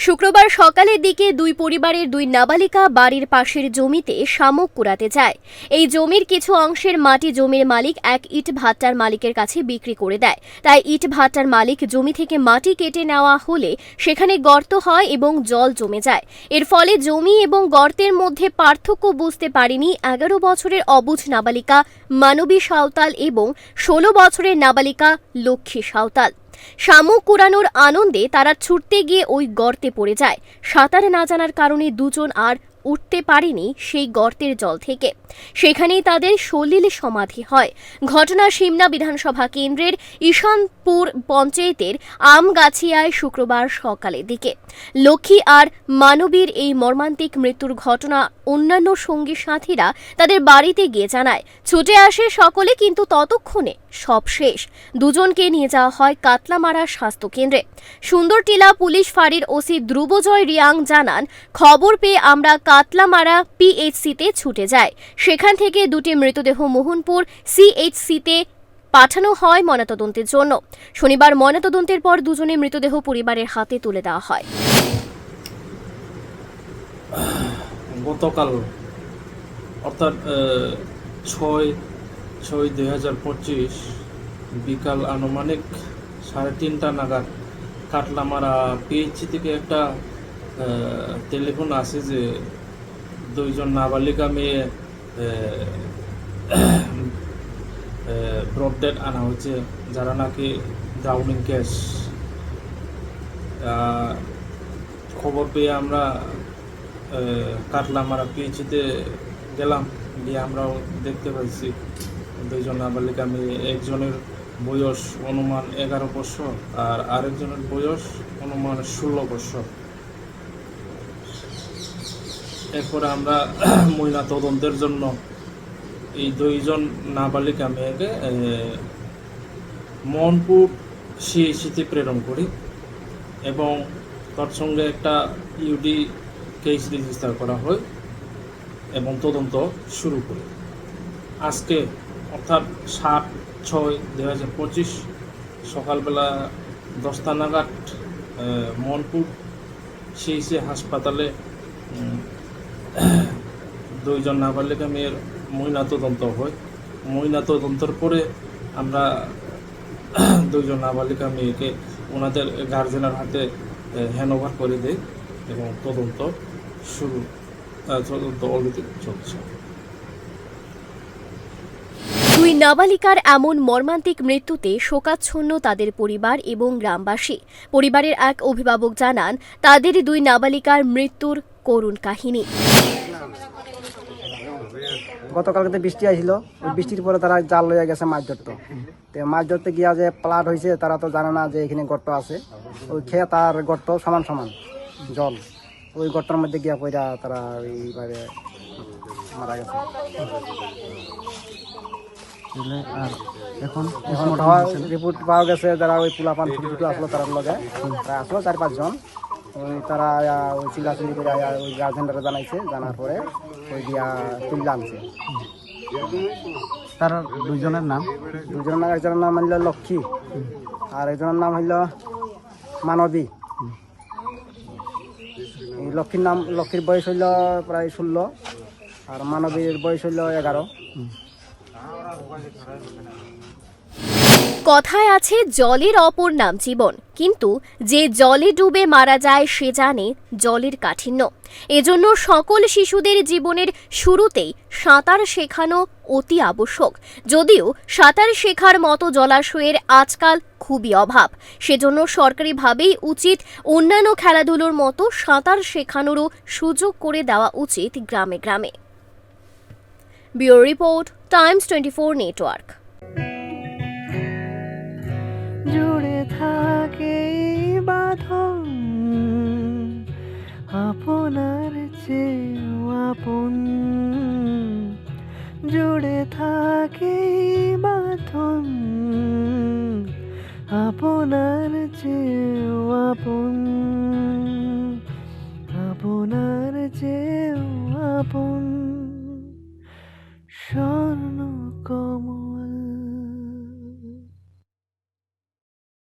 শুক্রবার সকালের দিকে দুই পরিবারের দুই নাবালিকা বাড়ির পাশের জমিতে শামুক কুড়াতে যায়। এই জমির কিছু অংশের মাটি জমির মালিক এক ইট ভাটার মালিকের কাছে বিক্রি করে দেয়। তাই ইট ভাটার মালিক জমি থেকে মাটি কেটে নেওয়া হলে সেখানে গর্ত হয় এবং জল জমে যায়। এর ফলে জমি এবং গর্তের মধ্যে পার্থক্য বুঝতে পারেনি 11 বছরের অবুঝ নাবালিকা মানবী সাঁওতাল এবং 16 বছরের নাবালিকা লক্ষ্মী সাঁওতাল। শামুক কুড়ানোর আনন্দে তারা ছুটতে গিয়ে ওই গর্তে পড়ে যায়। সাঁতার না জানার কারণে দুজন আর উঠতে পারেনি সেই গর্তের জল থেকে। সেখানেই তাদের সলিল সমাধি হয়। ঘটনা সিমনা বিধানসভা কেন্দ্রের ঈশানপুর পঞ্চায়েতের আমগাছিয়ায় শুক্রবার সকালের দিকে। লক্ষ্মী আর মানবীর এই মর্মান্তিক মৃত্যুর ঘটনা অন্যান্য সঙ্গী সাথীরা তাদের বাড়িতে গিয়ে জানায়। ছুটে আসে সকলে, কিন্তু ততক্ষণে সব শেষ। দুজনকে নিয়ে যাওয়া হয় কাতলামারা স্বাস্থ্য কেন্দ্রে। সুন্দরটিলা পুলিশ ফাঁড়ির ওসি ধ্রুবজয় রিয়াং জানান, খবর পেয়ে আমরা কাতলামারা পিএইচসিতে ছুটে যাই। সেখান থেকে দুটি মৃতদেহ মোহনপুর সিএইচসিতে পাঠানো হয় ময়নাতদন্তের জন্য। শনিবার ময়নাতদন্তের পর দুজনের মৃতদেহ পরিবারের হাতে তুলে দেওয়া হয়। গতকাল অর্থাৎ 6/6/2025 বিকাল আনুমানিক 3:30 নাগাদ কাটলামারা পিএইচসি থেকে একটা টেলিফোন আসে যে দুইজন নাবালিকা মেয়ে ব্রড ডেড আনা হয়েছে, যারা নাকি ড্রাউনিং কেস। খবর পেয়ে আমরা কাটলামারা পিএইচসিতে গেলাম, গিয়ে আমরাও দেখতে পাইছি দুইজন নাবালিকা মেয়ে। একজনের বয়স অনুমান 11 বছর আর আরেকজনের বয়স অনুমান 16 বছর। এরপরে আমরা ময়না তদন্তের জন্য এই দুইজন নাবালিকা মেয়েকে মোহনপুর সিএইচসিতে প্রেরণ করি এবং তার সঙ্গে একটা ইউডি কেস রেজিস্টার করা হয় এবং তদন্ত শুরু করি। আজকে অর্থাৎ 7/6/2025 সকালবেলা 10টা নাগাদ মোহনপুর সিএইচসি হাসপাতালে দুইজন নাবালিকা মেয়ের ময়নাতদন্ত হয়। ময়নাতদন্তের পরে আমরা দুইজন নাবালিকা মেয়েকে ওনাদের গার্জেনের হাতে হ্যান্ডওভার করে দেয় এবং তদন্ত অলরেডি চলছে। দুই নাবালিকার এমন মর্মান্তিক মৃত্যুতে শোকাচ্ছন্ন তাদের পরিবার এবং গ্রামবাসী। পরিবারের এক অভিভাবক জানান, তাদের দুই নাবালিকার মৃত্যুর করুণ কাহিনী। গতকালকে বৃষ্টি আসছিল, ওই বৃষ্টির পরে তারা জাল লইয়া গেছে মাছ ধরতে। তো মাছ ধরতে গিয়া যে প্লাট হয়েছে, তারা তো জানে না যে এখানে গর্ত আছে। ওই খেয়ে তার গর্ত সমান সমান জল, ওই গর্তের মধ্যে গিয়া পয়রা তারা এইভাবে মারা গেছে। আর এখন রিপোর্ট পাওয়া গেছে, যারা ওই পোলাপান ছোটো ছোটো আসলো তারা লগে তারা আসলো 4-5 জন। ওই তারা ওই চিল্লাচিল্লি করে ওই গার্জেনরা জানাইছে, জানার পরে ওই দিয়া তুলে আনছে। তার দুইজনের নাম একজনের নাম হইল লক্ষ্মী আর একজনের নাম হইল মানবী। এই লক্ষ্মীর বয়স হইল প্রায় 16 আর মানবীর বয়স হইল 11। কথায় আছে, জলের অপর নাম জীবন, কিন্তু যে জলে ডুবে মারা যায় সে জানে জলের কাঠিন্য। এজন্য সকল শিশুদের জীবনের শুরুতেই সাঁতার শেখানো অতি আবশ্যক। যদিও সাঁতার শেখার মতো জলাশয়ের আজকাল খুবই অভাব, সেজন্য সরকারিভাবেই উচিত অন্যান্য খেলাধুলোর মতো সাঁতার শেখানোরও সুযোগ করে দেওয়া উচিত গ্রামে গ্রামে। Bureau report, Times 24 network. জুড়ে থাকে বাঁধন আপনার চেয়েও আপন, জুড়ে থাকে বাঁধন আপনার চেয়েও আপন, আপনার চেয়েও আপন। স্বর্ণ কমল